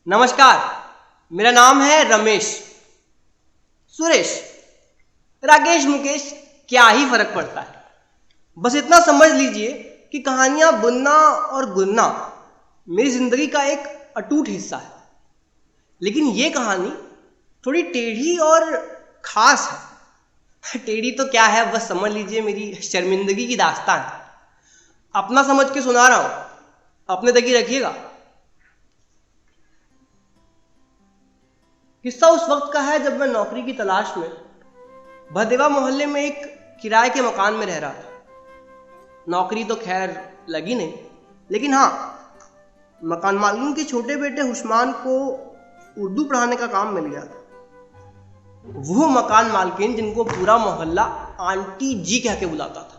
नमस्कार, मेरा नाम है रमेश। सुरेश, राकेश, मुकेश, क्या ही फर्क पड़ता है। बस इतना समझ लीजिए कि कहानियां बुनना और गुनना मेरी जिंदगी का एक अटूट हिस्सा है। लेकिन ये कहानी थोड़ी टेढ़ी और खास है। टेढ़ी तो क्या है, बस समझ लीजिए मेरी शर्मिंदगी की दास्तान है। अपना समझ के सुना रहा हूं, अपने तक ही रखिएगा। किस्सा उस वक्त का है जब मैं नौकरी की तलाश में भदेवा मोहल्ले में एक किराए के मकान में रह रहा था। नौकरी तो खैर लगी नहीं, लेकिन हाँ, मकान मालिक के छोटे बेटे उस्मान को उर्दू पढ़ाने का काम मिल गया था। वो मकान मालकिन जिनको पूरा मोहल्ला आंटी जी कह के बुलाता था।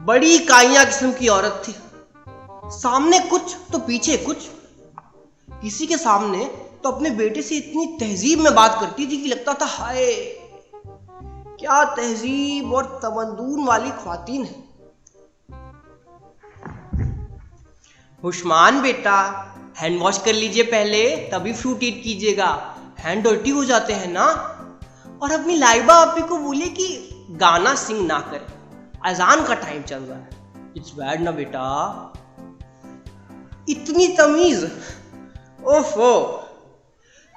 बड़ी काइया किस्म की औरत थी। सामने कुछ तो पीछे कुछ। किसी के सामने तो अपने बेटे से इतनी तहजीब में बात करती थी कि लगता था हाय क्या तहजीब और तमद्दुन वाली ख्वातीन है। उस्मान बेटा, हैंड वॉश कर लीजिए पहले, तभी फ्रूट ईट कीजिएगा, हैंड डर्टी हो जाते हैं ना। और अपनी लाइबा आपी को बोले कि गाना सिंग ना करे, अजान का टाइम चल रहा है। इट्स बैड ना बेटा। इतनी तमीज। ओफो।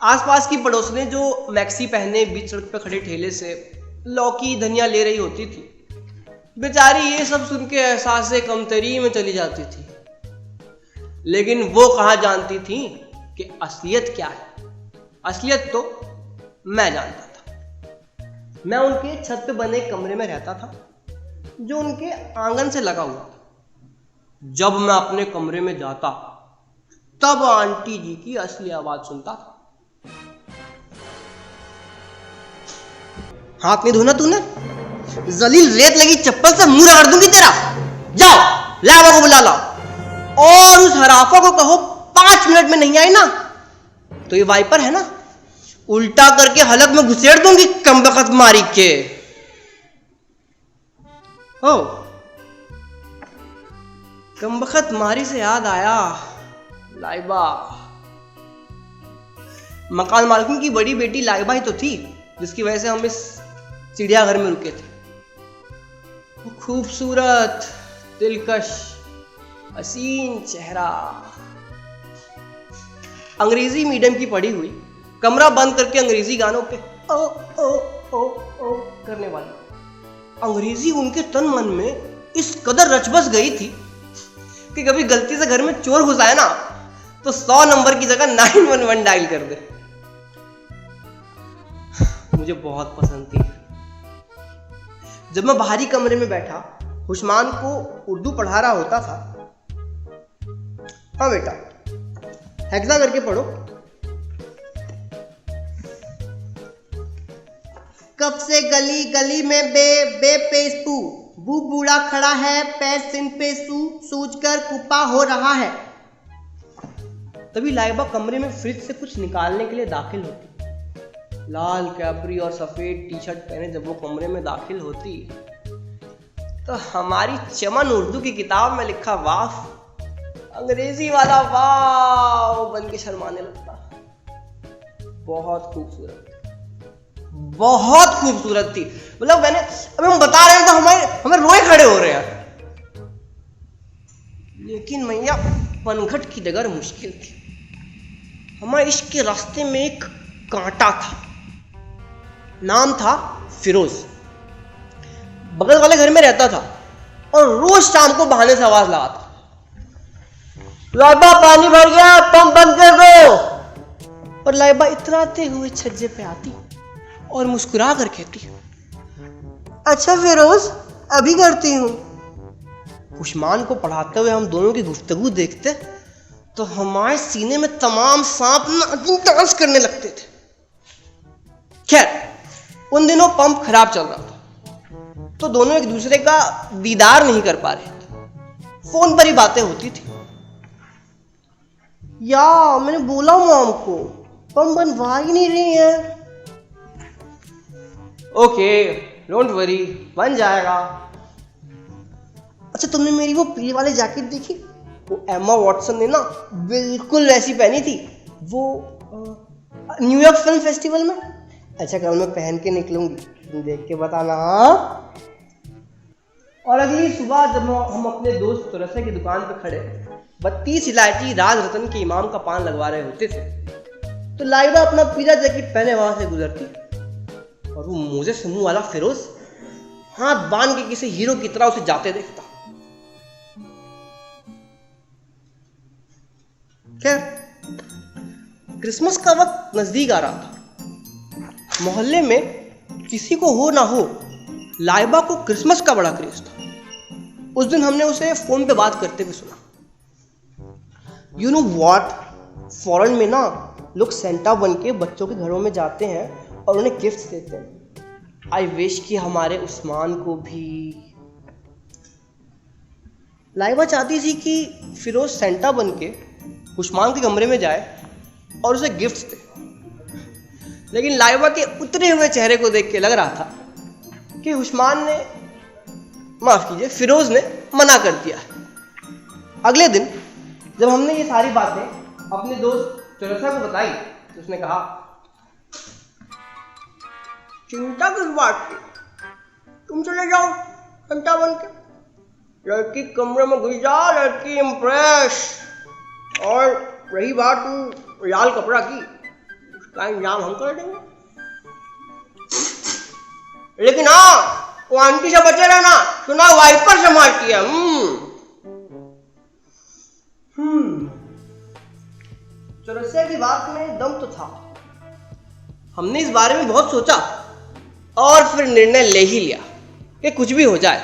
आसपास की पड़ोसने जो मैक्सी पहने बीच सड़क पे खड़े ठेले से लौकी धनिया ले रही होती थी, बेचारी ये सब सुन के एहसास कमतरी में चली जाती थी। लेकिन वो कहाँ जानती थी कि असलियत क्या है। असलियत तो मैं जानता था। मैं उनके छत पे बने कमरे में रहता था जो उनके आंगन से लगा हुआ था। जब मैं अपने कमरे में जाता तब आंटी जी की असली आवाज सुनता था। हाथ नहीं धोना तूने? जलील, रेत लगी चप्पल से मुंह रगड़ दूंगी तेरा। जाओ लावा को बुला लाओ और उस हराफा को कहो 5 मिनट में नहीं आई ना तो ये वाइपर है ना, उल्टा करके हलक में घुसेड़ दूंगी कमबख्त मारी के। ओ, कमबख्त मारी से याद आया, लाइबा। मकान मालिक की बड़ी बेटी लाइबा ही तो थी जिसकी वजह से हम इस चिड़ियाघर में रुके थे। वो खूबसूरत, दिलकश, हसीन चेहरा, अंग्रेजी मीडियम की पढ़ी हुई, कमरा बंद करके अंग्रेजी गानों पे ओ ओ ओ ओ करने वाली। अंग्रेजी उनके तन मन में इस कदर रचबस गई थी कि कभी गलती से घर में चोर घुस आए ना तो 100 नंबर की जगह 911 डायल कर दे। मुझे बहुत पसंद थी। जब मैं बाहरी कमरे में बैठा उस्मान को उर्दू पढ़ा रहा होता था। हाँ बेटा, हेक्सा करके पढ़ो। कब से गली गली में बे पे स्पू, बू बूढ़ा खड़ा है, पैर सिन पे सूझ कर कुपा हो रहा है। तभी लाइबा कमरे में फ्रिज से कुछ निकालने के लिए दाखिल होती। लाल कैपरी और सफेद टी शर्ट पहने जब वो कमरे में दाखिल होती तो हमारी चमन उर्दू की किताब में लिखा वाफ अंग्रेजी वाला वाव बन के शर्माने लगता। बहुत खूबसूरत, बहुत खूबसूरत थी। मतलब मैंने अभी हम बता रहे हैं तो हमें रोए खड़े हो रहे हैं। लेकिन मैया पनघट की डगर मुश्किल थी। हमारे इश्क के रास्ते में एक कांटा था। नाम था फिरोज। बगल वाले घर में रहता था और रोज शाम को बहाने से आवाज लगाता, लाइबा पानी भर गया, पंप बंद कर दो। और लाइबा इतराते हुए छज्जे पे आती और मुस्कुरा कर कहती, अच्छा फिरोज, अभी करती हूं। उस्मान को पढ़ाते हुए हम दोनों की गुफ्तगू देखते तो हमारे सीने में तमाम सांप डांस करने लगते थे। खैर, उन दिनों पंप खराब चल रहा था तो दोनों एक दूसरे का दीदार नहीं कर पा रहे थे। फोन पर ही बातें होती थी। या मैंने बोला मॉम को पंप बनवा ही नहीं रही है। ओके, डोंट वरी, बन जाएगा। अच्छा, तुमने मेरी वो पीले वाले जैकेट देखी वो एम्मा वॉटसन ने ना बिल्कुल वैसी पहनी थी, वो न्यूयॉर्क फिल्म फेस्टिवल में। अच्छा कल मैं पहन के निकलूंगी, तुम देख के बताना। और अगली सुबह जब हम अपने दोस्त चौरसिया की दुकान पे खड़े 32 इलायची राज रतन के इमाम का पान लगवा रहे होते थे, तो लाइबा अपना पीला जैकेट पहने वहां से गुजरती और वो मोजे से मुंह वाला फिरोज हाथ बांध के किसी हीरो की तरह उसे जाते देखता। खैर क्रिसमस का वक्त नजदीक आ रहा था। मोहल्ले में किसी को हो ना हो, लाइबा को क्रिसमस का बड़ा क्रेज था। उस दिन हमने उसे फोन पे बात करते हुए सुना। यू नो व्हाट, फॉरेन में ना लोग सेंटा बन के बच्चों के घरों में जाते हैं और उन्हें गिफ्ट्स देते हैं। आई विश कि हमारे उस्मान को भी। लाइबा चाहती थी कि फिरोज सेंटा बन के उस्मान के कमरे में जाए और उसे गिफ्ट्स दे, लेकिन लाइबा के उतरे हुए चेहरे को देख के लग रहा था कि उस्मान ने, माफ कीजिए, फिरोज ने मना कर दिया। अगले दिन जब हमने ये सारी बातें अपने दोस्त चौरसिया को बताई तो उसने कहा, चिंता किस बात की, तुम चले जाओ सेंटा बन के, लड़की कमरे में घुस जा, लड़की इम्प्रेस। और रही बात लाल कपड़ा की, उसका इंतजाम हम कर देंगे, लेकिन हाँ वो आंटी से बचे रहना, सुना वाइपर से मारती है। चौरसिया की बात में दम तो था। हमने इस बारे में बहुत सोचा और फिर निर्णय ले ही लिया कि कुछ भी हो जाए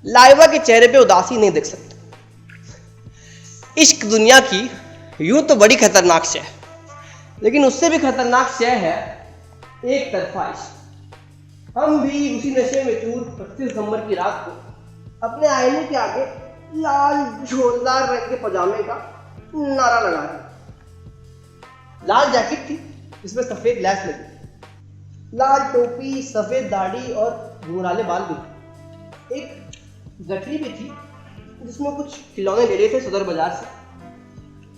लाइबा के चेहरे पे उदासी नहीं देख सकते। इश्क दुनिया की यूं तो बड़ी खतरनाक शय है, लेकिन उससे भी खतरनाक शय है एक तरफा इश्क। हम भी उसी नशे में चूर 25 दिसंबर की रात को अपने आईने के आगे लाल झोलदार रंग के पजामे का नारा लगा दिया। लाल जैकेट थी जिसमें सफेद लैस लगी, लाल टोपी, सफेद दाढ़ी और घुंघराले बाल भी। एक गठरी भी थी जिसमें कुछ खिलौने ले रहे थे सदर बाजार से।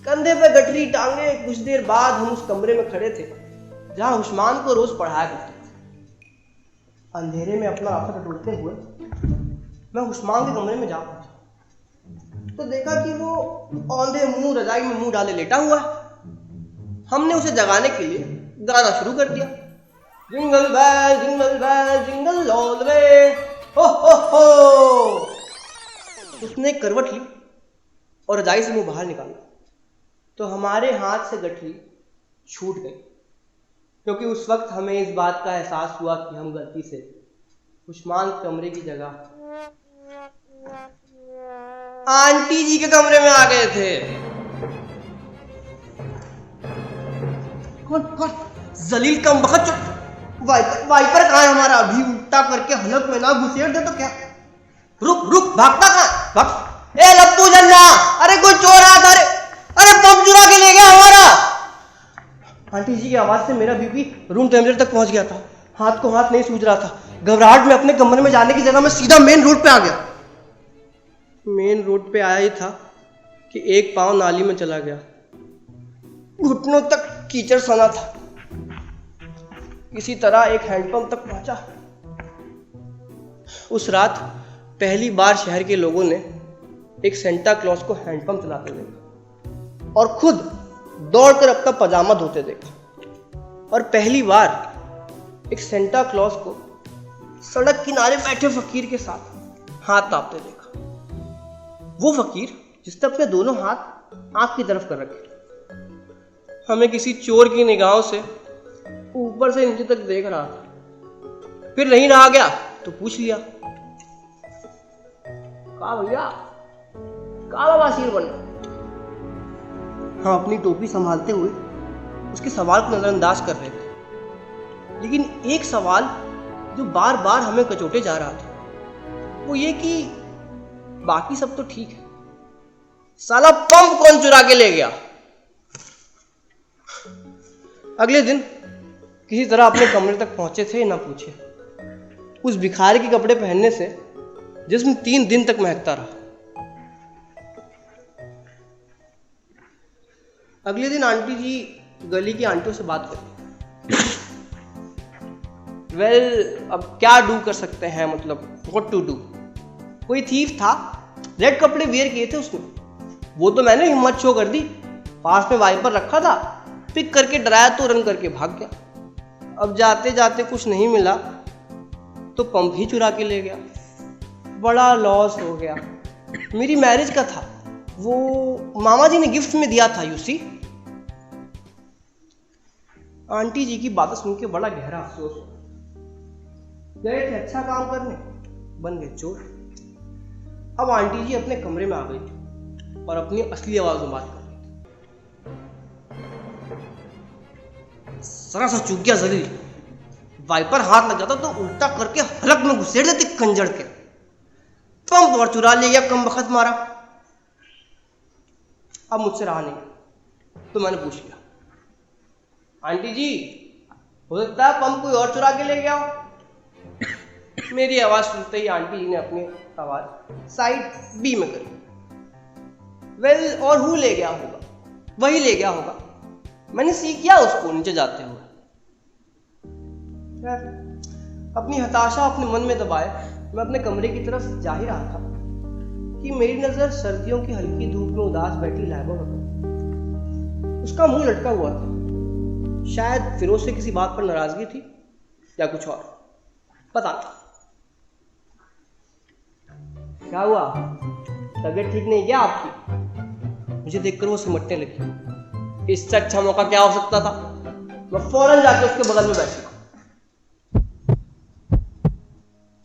कंधे पे गठरी टांगे कुछ देर बाद हम उस कमरे में खड़े थे जहां उस्मान को रोज पढ़ाया करते थे। अंधेरे में अपना रास्ता टटोलते हुए मैं उस्मान के कमरे में जा पहुंचा तो देखा कि वो औंधे मुंह रजाई में मुंह डाले लेटा हुआ है। हमने उसे जगाने के लिए गाना शुरू कर दिया, jingle bell jingle all the way, हो हो। उसने करवट ली और रजाई से मुंह बाहर निकाला तो हमारे हाथ से गठरी छूट गई, क्योंकि उस वक्त हमें इस बात का एहसास हुआ कि हम गलती से उस्मान कमरे की जगह आंटी जी के कमरे में आ गए थे। कौन जलील कम बखत, वाइपर कहाँ है हमारा? अभी उल्टा करके हलक में ना घुसेड़ दे तो क्या? रुक भागता कहाँ? भाग। ए लप्पू जन्ना, अरे कोई चोर आया था, अरे पंप चुरा के ले गया हमारा। आंटी जी की आवाज से मेरा बीपी रूम टेम्परेचर तक पहुंच गया था। हाथ को हाथ नहीं सूझ रहा था। घबराहट में अपने कमरे में जाने की जगह मैं सीधा मेन रोड पे आ गया। मेन रोड पे आया ही था कि एक पांव नाली में चला गया। घुटनों तक कीचड़ सना था। किसी तरह एक हैंडपंप तक पहुंचा। उस रात पहली बार शहर के लोगों ने एक सेंटा क्लॉज को हैंडपंप चलाते देखा और खुद दौड़कर अपना पजामा धोते देखा। और पहली बार एक सेंटा क्लॉज को सड़क किनारे बैठे फकीर के साथ हाथ तापते देखा। वो फकीर जिसने अपने दोनों हाथ आंख की तरफ कर रखे, हमें किसी चोर की निगाहों से ऊपर से नीचे तक देख रहा था। फिर नहीं रहा गया तो पूछ लिया, कहा भैया, कहा बवासीर बनना? हम अपनी टोपी संभालते हुए उसके सवाल को नजरअंदाज कर रहे थे, लेकिन एक सवाल जो बार बार हमें कचोटे जा रहा था वो ये कि बाकी सब तो ठीक है, साला पंप कौन चुरा के ले गया? अगले दिन किसी तरह अपने कमरे तक पहुंचे थे ना पूछे। उस भिखारी के कपड़े पहनने से जिस्म 3 दिन तक महकता रहा। अगले दिन आंटी जी गली की आंटियों से बात करी। अब क्या डू कर सकते हैं, मतलब व्हाट टू डू। कोई थीफ था, रेड कपड़े वेयर किए थे उसने। वो तो मैंने हिम्मत शो कर दी, पास में वाइपर रखा था, पिक करके डराया तो रन करके भाग गया। अब जाते जाते कुछ नहीं मिला तो पंप ही चुरा के ले गया। बड़ा लॉस हो गया। मेरी मैरिज का था, वो मामा जी ने गिफ्ट में दिया था। यूसी आंटी जी की बातें सुन के बड़ा गहरा अफसोस हुआ। गए थे अच्छा काम करने, बन गए चोर। अब आंटी जी अपने कमरे में आ गई थी और अपनी असली आवाज में बात कर रही थी। सरा सा चूक गया जलील, वाइपर हाथ लग जाता तो उल्टा करके हलक में घुसेड़ देती कंजड़ के। पंप और चुरा ले गया, कम वक्त मारा। अब मुझसे रहा नहीं तो मैंने पूछ लिया, आंटी जी हो सकता है पंप कोई और चुरा के ले गया हो। मेरी आवाज सुनते ही आंटी जी ने अपनी आवाज साइड बी में करी। और हु ले गया होगा, वही ले गया होगा। मैंने सीख किया उसको नीचे जाते हुए। अपनी हताशा अपने मन में दबाए मैं अपने कमरे की तरफ जा ही रहा था कि मेरी नजर सर्दियों की हल्की धूप में उदास बैठी लाइबा पर। उसका मुंह लटका हुआ था। शायद फिरोज से किसी बात पर नाराजगी थी या कुछ और, पता नहीं। क्या हुआ, तबीयत ठीक नहीं क्या आपकी? मुझे देखकर वो सिमटने लगी। इससे अच्छा मौका क्या हो सकता था। मैं फौरन जाकर उसके बगल में बैठी।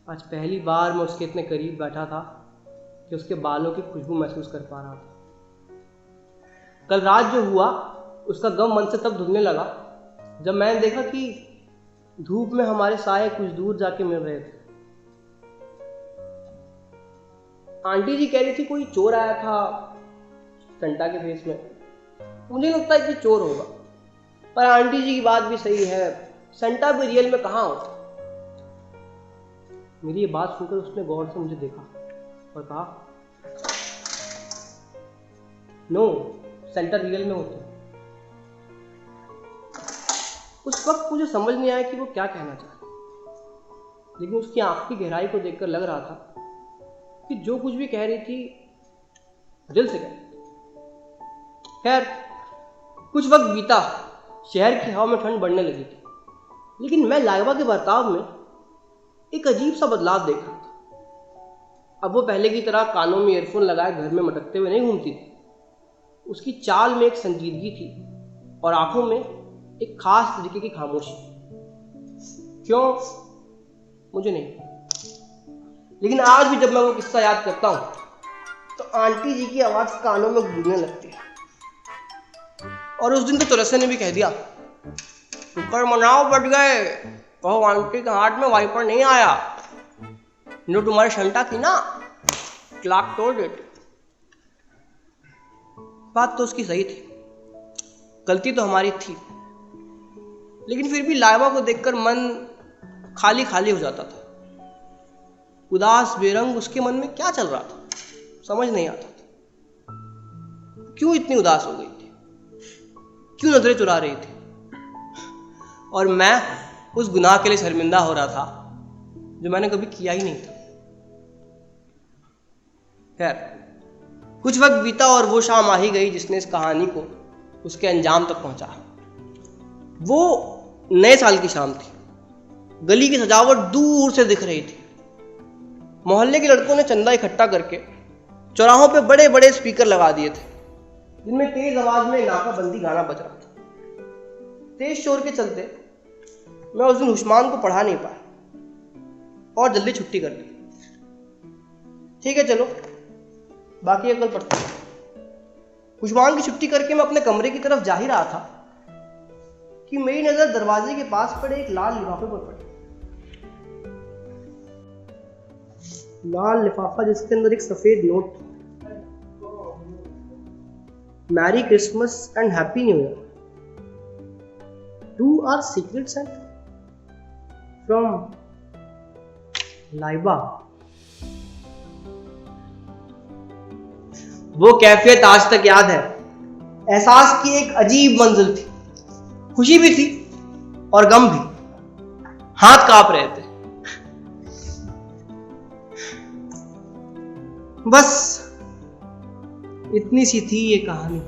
आज पहली बार मैं उसके इतने करीब बैठा था कि उसके बालों की खुशबू महसूस कर पा रहा था। कल रात जो हुआ उसका गम मन से तब धुलने लगा जब मैंने देखा कि धूप में हमारे साए कुछ दूर जाके मिल रहे थे। आंटी जी कह रही थी कोई चोर आया था सेंटा के फेस में। मुझे लगता है कि चोर होगा, पर आंटी जी की बात भी सही है, सेंटा भी रियल में कहाँ होता। मेरी ये बात सुनकर उसने गौर से मुझे देखा और कहा, नो, सेंटा रियल में होता। उस वक्त मुझे समझ नहीं आया कि वो क्या कहना चाहती, लेकिन उसकी आंख की गहराई को देखकर लग रहा था कि जो कुछ भी कह रही थी दिल से कह रही थी। खैर कुछ वक्त बीता, शहर की हवा में ठंड बढ़ने लगी थी, लेकिन मैं लाइबा के बर्ताव में एक अजीब सा बदलाव देख रहा था। अब वो पहले की तरह कानों में ईयरफोन लगाए घर में मटकते हुए नहीं घूमती थी। उसकी चाल में एक संजीदगी थी और आंखों में एक खास तरीके की खामोशी। क्यों मुझे नहीं, लेकिन आज भी जब मैं वो किस्सा याद करता हूं तो आंटी जी की आवाज कानों में गूंजने लगती है। और उस दिन तो तुलसी ने भी कह दिया, शुक्र मनाओ बढ़ गए, कहो आंटी के हाथ में वाइपर नहीं आया, जो तुम्हारी शंटा थी ना क्लाक तोड़ देती। बात तो उसकी सही थी, गलती तो हमारी थी, लेकिन फिर भी लाइबा को देखकर मन खाली खाली हो जाता था। उदास बेरंग उसके मन में क्या चल रहा था समझ नहीं आता था। क्यों इतनी उदास हो गई थी, क्यों नजरें चुरा रही थी, और मैं उस गुनाह के लिए शर्मिंदा हो रहा था जो मैंने कभी किया ही नहीं था। खैर कुछ वक्त बीता और वो शाम आ ही गई जिसने इस कहानी को उसके अंजाम तक पहुंचा। वो नए साल की शाम थी। गली की सजावट दूर से दिख रही थी। मोहल्ले के लड़कों ने चंदा इकट्ठा करके चौराहों पे बड़े बड़े स्पीकर लगा दिए थे, जिनमें तेज आवाज में नाकाबंदी गाना बज रहा था। तेज शोर के चलते मैं उस दिन उस्मान को पढ़ा नहीं पाया और जल्दी छुट्टी कर दी। ठीक है चलो, बाकी कल पढ़ते हैं। उस्मान की छुट्टी करके मैं अपने कमरे की तरफ जा ही रहा था कि मेरी नजर दरवाजे के पास पड़े एक लाल लिफाफे पर पड़ी। लाल लिफाफा जिसके अंदर एक सफेद नोट था, merry Christmas and happy new year to our secret Santa from Laiba. वो कैफियत आज तक याद है एहसास की एक अजीब मंजिल थी, खुशी भी थी और गम भी। हाथ कांप रहे थे। बस इतनी सी थी ये कहानी।